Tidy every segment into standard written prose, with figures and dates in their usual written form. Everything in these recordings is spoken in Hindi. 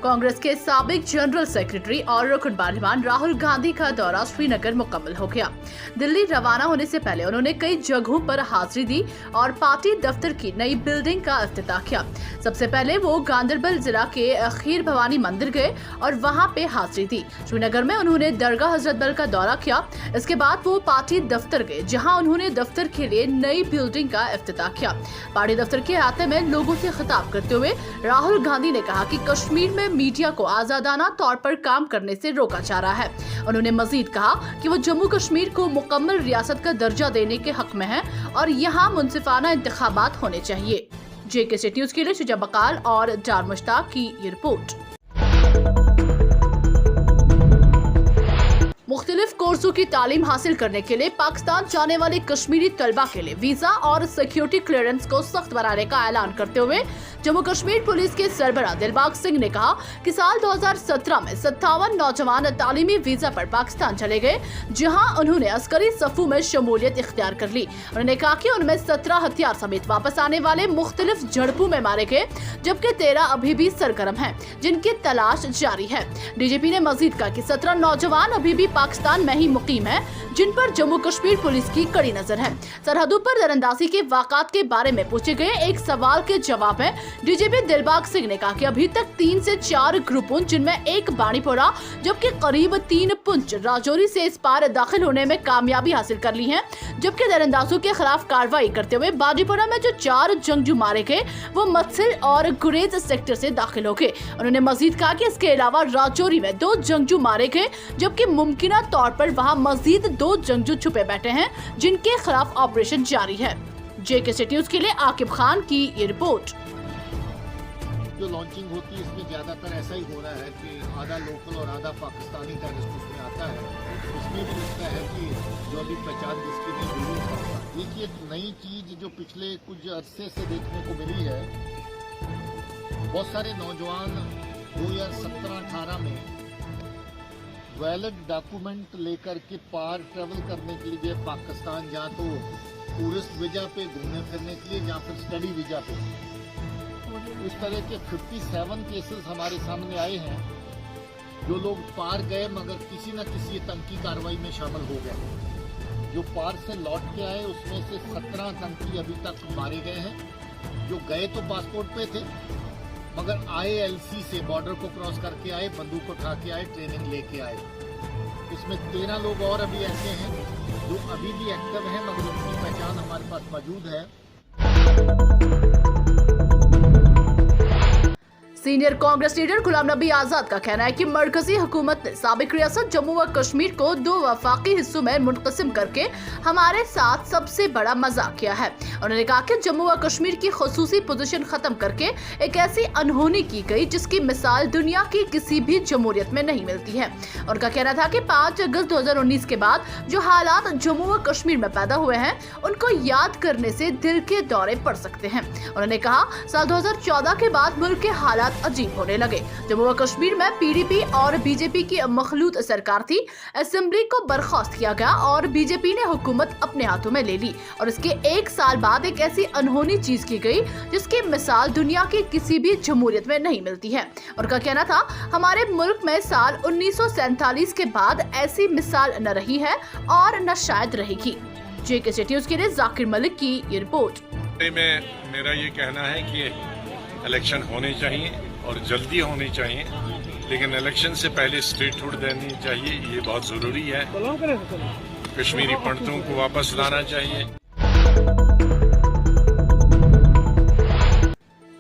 कांग्रेस के साबिक जनरल सेक्रेटरी और रुकन पार्लियामेंट राहुल गांधी का दौरा श्रीनगर मुकम्मल हो गया। दिल्ली रवाना होने से पहले उन्होंने कई जगहों पर हाजिरी दी और पार्टी दफ्तर की नई बिल्डिंग का इफ्तिताह किया। सबसे पहले वो गांदरबल जिला के खीर भवानी मंदिर गए और वहां पे हाजिरी दी। श्रीनगर में उन्होंने दरगाह हजरत बल का दौरा किया। इसके बाद वो पार्टी दफ्तर गए, जहां उन्होंने दफ्तर के लिए नई बिल्डिंग का इफ्तिताह किया। पार्टी दफ्तर के अहाते में लोगों से खिताब करते हुए राहुल गांधी ने कहा कि कश्मीर में मीडिया को आजादाना तौर पर काम करने से रोका जा रहा है। उन्होंने मजीद कहा कि वो जम्मू कश्मीर को मुकम्मल रियासत का दर्जा देने के हक में है और यहाँ मुनसिफाना इंतखाबात होने चाहिए। JKC न्यूज के लिए शुजा बकाल और डार मुश्ताक की ये रिपोर्ट। मुख्तलिफ कोर्सों की तालीम हासिल करने के लिए पाकिस्तान जाने वाले कश्मीरी तलबा के लिए वीजा और सिक्योरिटी क्लियरेंस को सख्त बनाने का ऐलान करते हुए जम्मू कश्मीर पुलिस के सरबराह दिलबाग सिंह ने कहा कि साल 2017 में 57 नौजवान तालीमी वीजा पर पाकिस्तान चले गए, जहां उन्होंने अस्करी सफू में शमूलियत इख्तियार कर ली। उन्होंने कहा कि उनमें 17 हथियार समेत वापस आने वाले मुख्तलिफ झड़पों में मारे गए, जबकि 13 अभी भी सरगर्म हैं, जिनकी तलाश जारी है। DGP ने मजीद कहा कि 17 नौजवान अभी भी पाकिस्तान में ही मुकीम है, जिन पर जम्मू कश्मीर पुलिस की कड़ी नजर है। सरहदों पर दरअंदाजी के वाक़ात के बारे में पूछे गए एक सवाल के जवाब में DGP दिलबाग सिंह ने कहा कि अभी तक 3 से 4 ग्रुपों, जिनमें एक बानीपोरा जबकि करीब 3 पुंछ राजौरी से इस पार दाखिल होने में कामयाबी हासिल कर ली है, जबकि दरअंदाजों के खिलाफ कार्रवाई करते हुए बानीपोरा में जो 4 जंगजू मारे गए वो मत्सिल और गुरेज सेक्टर से दाखिल हो गए। उन्होंने मजीद कहा कि इसके अलावा राजौरी में 2 जंगजू मारे गए, जबकि मुमकिना तौर पर वहाँ मजीद 2 जंगजू छुपे बैठे हैं, जिनके खिलाफ ऑपरेशन जारी है। JKC न्यूज के लिए आकिब खान की ये रिपोर्ट। जो लॉन्चिंग होती है इसमें ज़्यादातर ऐसा ही हो रहा है कि आधा लोकल और आधा पाकिस्तानी टेररिस्ट उसमें आता है। इसमें भी लगता है कि जो अभी पहचान जिसकी नहीं हुई है, देखिए एक नई चीज़ जो पिछले कुछ अरसे से देखने को मिली है। बहुत सारे नौजवान 2017-18 में वैलिड डॉक्यूमेंट लेकर के पार ट्रेवल करने के लिए पाकिस्तान, जहाँ तो टूरिस्ट वीजा पे घूमने फिरने के लिए, जहाँ फिर स्टडी वीजा पे, इस तरह के 57 केसेस हमारे सामने आए हैं। जो लोग पार गए मगर किसी न किसी आतंकी कार्रवाई में शामिल हो गए। जो पार से लौट के आए उसमें से 17 आतंकी अभी तक मारे गए हैं। जो गए तो पासपोर्ट पे थे मगर आए LC से, बॉर्डर को क्रॉस करके आए, बंदूक उठा के आए, ट्रेनिंग लेके आए। इसमें 13 लोग और अभी ऐसे हैं जो अभी भी एक्टिव हैं मगर उनकी पहचान हमारे पास मौजूद है। सीनियर कांग्रेस लीडर गुलाम नबी आजाद का कहना है कि मरकजी हुकूमत ने साबिक रियासत जम्मू व कश्मीर को 2 वफाकी हिस्सों में मुनक़सिम करके हमारे साथ सबसे बड़ा मजाक किया है। उन्होंने कहा कि जम्मू व कश्मीर की खुसूसी पोजीशन खत्म करके एक ऐसी अनहोनी की गई जिसकी मिसाल दुनिया की किसी भी जमहूरियत में नहीं मिलती है। उनका कहना था कि 5 अगस्त 2019 के बाद जो हालात जम्मू व कश्मीर में पैदा हुए हैं उनको याद करने से दिल के दौरे पड़ सकते हैं। उन्होंने कहा साल 2014 के बाद मुल्क के हालात अजीब होने लगे। जम्मू व कश्मीर में PDP और BJP की मखलूत सरकार थी। असेंबली को बर्खास्त किया गया और BJP ने हुकूमत अपने हाथों में ले ली और इसके 1 साल बाद एक ऐसी अनहोनी चीज की गई जिसकी मिसाल दुनिया की किसी भी जमहूरियत में नहीं मिलती है। उनका कहना था हमारे मुल्क में साल 1947 के बाद ऐसी मिसाल न रही है और न शायद रहेगी। JKC न्यूज के लिए जाकिर मलिक की ये रिपोर्ट। मेरा ये कहना है कि इलेक्शन होने चाहिए और जल्दी होनी चाहिए, लेकिन इलेक्शन से पहले स्टेटहुड देनी चाहिए, ये बहुत जरूरी है। कश्मीरी पंडितों को वापस लाना चाहिए।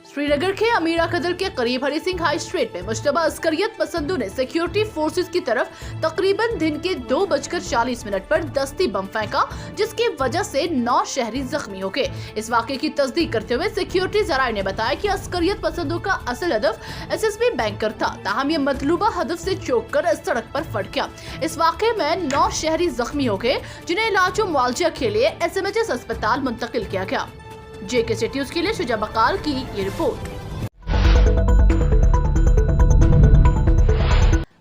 श्रीनगर के अमीरा कदर के करीब हरी सिंह हाई स्ट्रीट में मुश्तबा अस्करियत पसंदों ने सिक्योरिटी फोर्सेस की तरफ तकरीबन दिन के 2:40 पर दस्ती बम फेंका, जिसकी वजह से 9 शहरी जख्मी हो गए। इस वाक़े की तस्दीक करते हुए सिक्योरिटी जराये ने बताया कि अस्करियत पसंदों का असल हदफ SSB बैंकर था, ताहम ये मतलूबा हदफ से चौंक कर सड़क पर फट गया। इस वाक़े में 9 शहरी जख्मी हो गए, जिन्हें इलाज व मुआवजा के लिए SMHS अस्पताल मुंतकिल किया गया। JKC न्यूज के लिए शुजा बकाल की ये रिपोर्ट।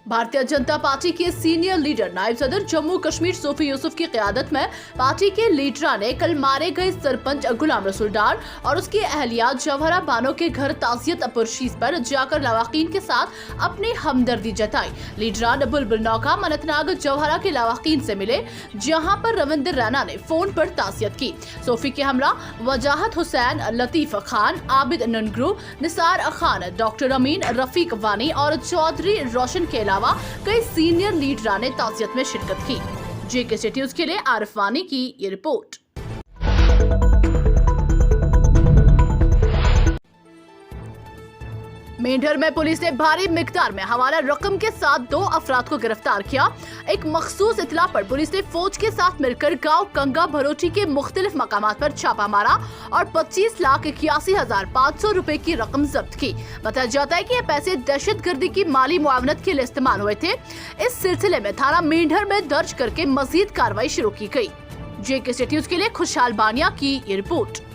भारतीय जनता पार्टी के सीनियर लीडर नायब सदर जम्मू कश्मीर सूफी यूसुफ की क़यादत में पार्टी के लीडरा ने कल मारे गए सरपंच गुलाम रसूल डार और उसकी अहलिया जौहरा बानो के घर ताज़ियत पुरशीज पर जाकर लवाकीन के साथ अपनी हमदर्दी जताई। लीडरा ने बुलबुल नौका मनतनाग जौहरा के लवाकीन से मिले, जहां पर रविंदर रैना ने फोन पर ताज़ियत की। सूफी के हमरा वजाहत हुसैन, लतीफ खान, आबिद ननगरू, निसार खान, डॉक्टर अमीन, रफीक वानी और चौधरी रोशन के अलावा कई सीनियर लीडरा ने ताज़ियत में शिरकत की। JK न्यूज़ के लिए आरिफ वानी की ये रिपोर्ट। मेंढर में पुलिस ने भारी मिकदार में हवाला रकम के साथ 2 अफराद को गिरफ्तार किया। एक मखसूस इतला पर पुलिस ने फौज के साथ मिलकर गांव कंगा भरोची के मुख्तलिफ मकामात पर छापा मारा और 25,81,500 रुपए की रकम जब्त की। बताया जाता है कि ये पैसे दहशतगर्दी की माली मुआवनत के लिए इस्तेमाल हुए थे। इस सिलसिले में थाना मेंढर में दर्ज करके मजीद कार्रवाई शुरू की गई। JK न्यूज़ के लिए खुशहाल बानिया की ये रिपोर्ट।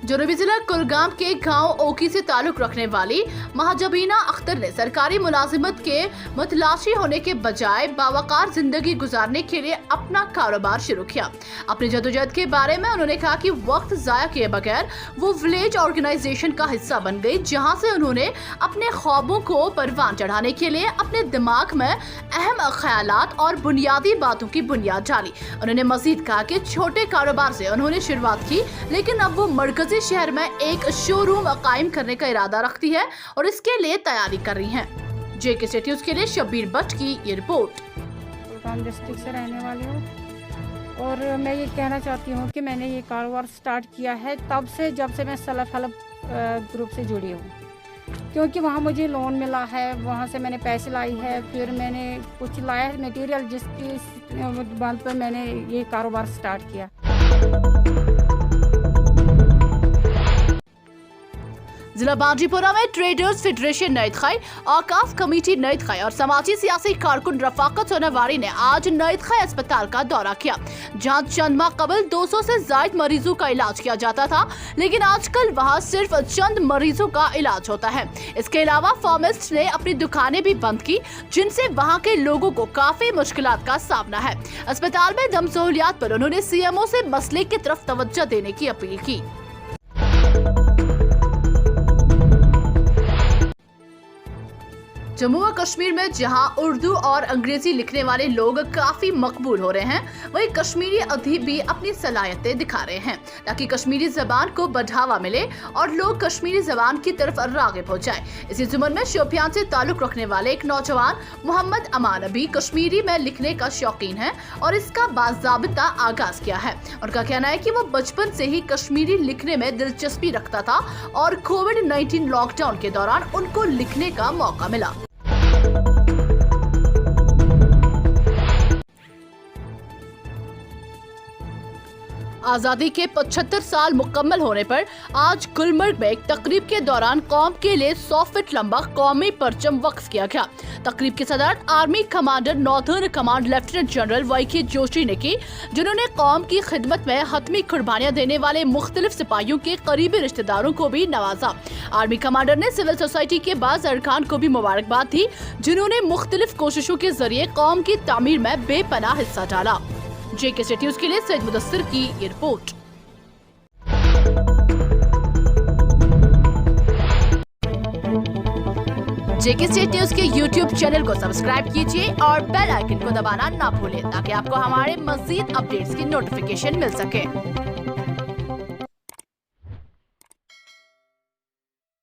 जनूबी जिला कुलगाम के गांव ओकी से ताल्लुक रखने वाली महाजबीना अख्तर ने सरकारी मुलाजिमत के मुतलाशी होने के बजाय बावकार जिंदगी गुजारने के लिए अपना कारोबार शुरू किया। अपनी जदोजहद के बारे में उन्होंने कहा कि वक्त जाया किए बगैर वो विलेज ऑर्गेनाइजेशन का हिस्सा बन गई, जहां से उन्होंने अपने ख्वाबों को परवान चढ़ाने के लिए अपने दिमाग में अहम ख्यालात और बुनियादी बातों की बुनियाद डाली। उन्होंने मजीद कहा कि छोटे कारोबार से उन्होंने शुरुआत की, लेकिन अब वो मरकजी शहर में एक शोरूम कायम करने का इरादा रखती है और इसके लिए तैयारी कर रही हैं। JK न्यूज़ के लिए शब्बीर भट्ट की ये रिपोर्ट। कुलगाम डिस्ट्रिक्ट से रहने वाली हूँ और मैं ये कहना चाहती हूँ कि मैंने ये कारोबार स्टार्ट किया है तब से जब से मैं सेल्फ हेल्प ग्रुप से जुड़ी हूँ, क्योंकि वहाँ मुझे लोन मिला है, वहाँ से मैंने पैसे लाई है, फिर मैंने कुछ लाया है मटेरियल, जिसकी बात पर मैंने ये कारोबार स्टार्ट किया। जिला बांडीपुरा में ट्रेडर्स फेडरेशन नई खाई, औकाफ कमेटी नई खाई और समाजी सियासी कारकुन रफाकत सोनावारी ने आज नई खाई अस्पताल का दौरा किया, जहां चंद माह कबल 200 से ज्यादा मरीजों का इलाज किया जाता था, लेकिन आजकल वहां सिर्फ चंद मरीजों का इलाज होता है। इसके अलावा फार्मासिस्ट ने अपनी दुकानें भी बंद की, जिनसे वहां के लोगों को काफी मुश्किलात का सामना है। अस्पताल में दम सहूलियात पर उन्होंने CMO से मसले की तरफ तवज्जो देने की अपील की। जम्मू और कश्मीर में जहां उर्दू और अंग्रेजी लिखने वाले लोग काफी मकबूल हो रहे हैं, वहीं कश्मीरी अदीब भी अपनी सलाहियतें दिखा रहे हैं ताकि कश्मीरी जबान को बढ़ावा मिले और लोग कश्मीरी जबान की तरफ राग़िब हो जाए। इसी जुमन में शोपियान से ताल्लुक रखने वाले एक नौजवान मोहम्मद अमान भी कश्मीरी में लिखने का शौकीन है और इसका बाज़ाबिता आगाज किया है। उनका कहना है कि वो बचपन से ही कश्मीरी लिखने में दिलचस्पी रखता था और कोविड-19 लॉकडाउन के दौरान उनको लिखने का मौका मिला। आजादी के 75 साल मुकम्मल होने पर आज गुलमर्ग में एक तकरीब के दौरान कौम के लिए 100 फीट लंबा कौमी परचम वक्फ किया गया। तकरीब की सदारत army commander northern command lieutenant general YK Joshi ने की, जिन्होंने कौम की खिदमत में हतमी कुर्बानियां देने वाले मुख्तलिफ सिपाहियों के करीबी रिश्तेदारों को भी नवाजा। आर्मी कमांडर ने सिविल सोसाइटी के बाज़ अरकान को भी मुबारकबाद दी, जिन्होंने मुख्तलिफ कोशिशों के जरिए कौम की तामीर में बेपनाह हिस्सा डाला। JK न्यूज़ के लिए सैयद मुदस्सिर की ये रिपोर्ट। JK न्यूज़ के YouTube चैनल को सब्सक्राइब कीजिए और बेल आइकन को दबाना ना भूलें ताकि आपको हमारे मज़ीद अपडेट्स की नोटिफिकेशन मिल सके।